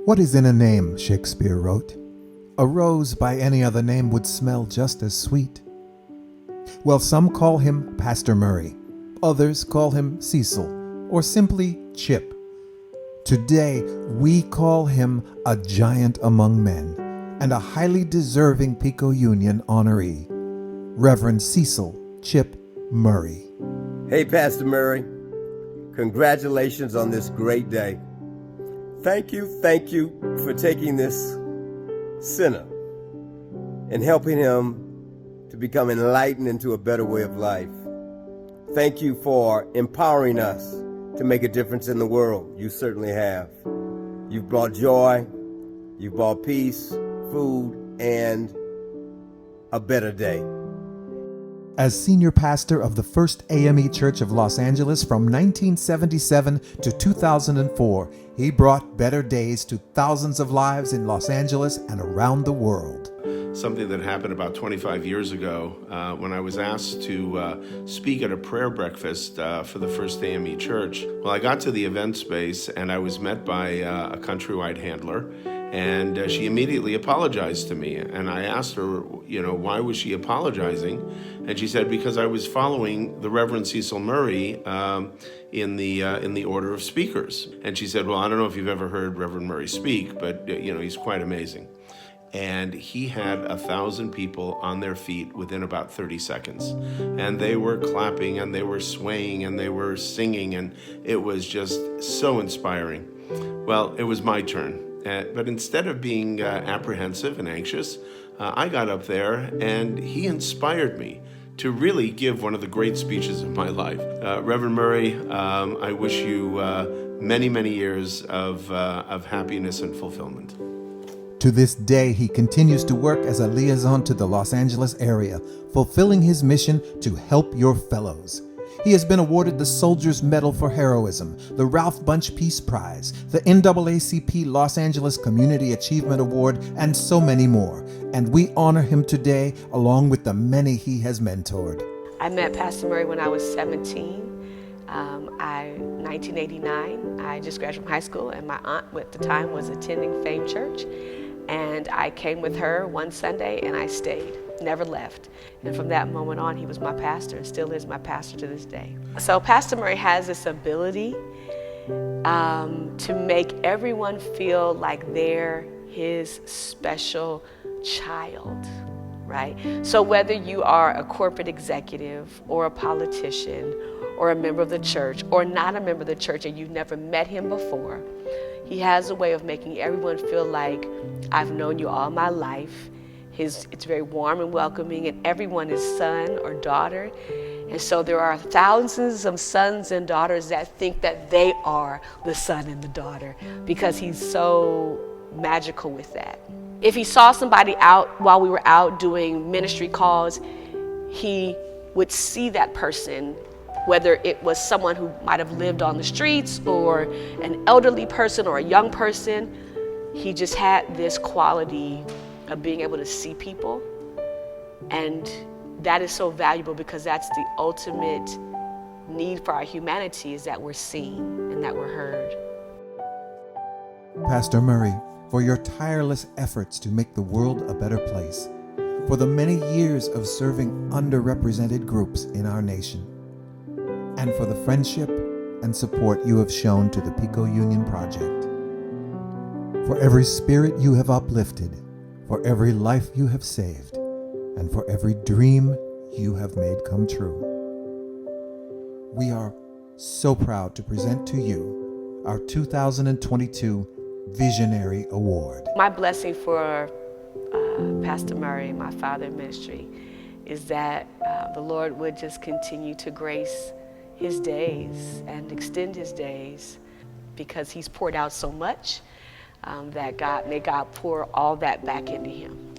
What is in a name, Shakespeare wrote. A rose by any other name would smell just as sweet. Well, some call him Pastor Murray. Others call him Cecil, or simply Chip. Today, we call him a giant among men and a highly deserving Pico Union honoree, Reverend Cecil Chip Murray. Hey, Pastor Murray. Congratulations on this great day. Thank you for taking this sinner and helping him to become enlightened into a better way of life. Thank you for empowering us to make a difference in the world. You certainly have. You've brought joy, you've brought peace, food, and a better day. As senior pastor of the First AME Church of Los Angeles from 1977 to 2004, he brought better days to thousands of lives in Los Angeles and around the world. Something that happened about 25 years ago when I was asked to speak at a prayer breakfast for the First AME Church. Well, I got to the event space and I was met by a countrywide handler, and she immediately apologized to me. And I asked her, why was she apologizing? And she said, because I was following the Reverend Cecil Murray in the order of speakers. And she said, well, I don't know if you've ever heard Reverend Murray speak, but he's quite amazing. And he had 1,000 people on their feet within about 30 seconds. And they were clapping and they were swaying and they were singing, and it was just so inspiring. Well, it was my turn. But instead of being apprehensive and anxious, I got up there and he inspired me to really give one of the great speeches of my life. Reverend Murray, I wish you many, many years of happiness and fulfillment. To this day, he continues to work as a liaison to the Los Angeles area, fulfilling his mission to help your fellows. He has been awarded the Soldier's Medal for Heroism, the Ralph Bunche Peace Prize, the NAACP Los Angeles Community Achievement Award, and so many more. And we honor him today along with the many he has mentored. I met Pastor Murray when I was 17. 1989, I just graduated from high school, and my aunt at the time was attending Fame Church. And I came with her one Sunday and I stayed, never left. And from that moment on, he was my pastor and still is my pastor to this day. So Pastor Murray has this ability to make everyone feel like they're his special child, right? So whether you are a corporate executive or a politician or a member of the church or not a member of the church and you've never met him before, he has a way of making everyone feel like, I've known you all my life. It's very warm and welcoming, and everyone is son or daughter. And so there are thousands of sons and daughters that think that they are the son and the daughter because he's so magical with that. If he saw somebody out while we were out doing ministry calls, he would see that person, whether it was someone who might have lived on the streets or an elderly person or a young person. He just had this quality of being able to see people. And that is so valuable because that's the ultimate need for our humanity, is that we're seen and that we're heard. Pastor Murray, for your tireless efforts to make the world a better place, for the many years of serving underrepresented groups in our nation, and for the friendship and support you have shown to the Pico Union Project. For every spirit you have uplifted, for every life you have saved, and for every dream you have made come true. We are so proud to present to you our 2022 Visionary Award. My blessing for Pastor Murray, my father in ministry, is that the Lord would just continue to grace his days and extend his days, because he's poured out so much that may God pour all that back into him.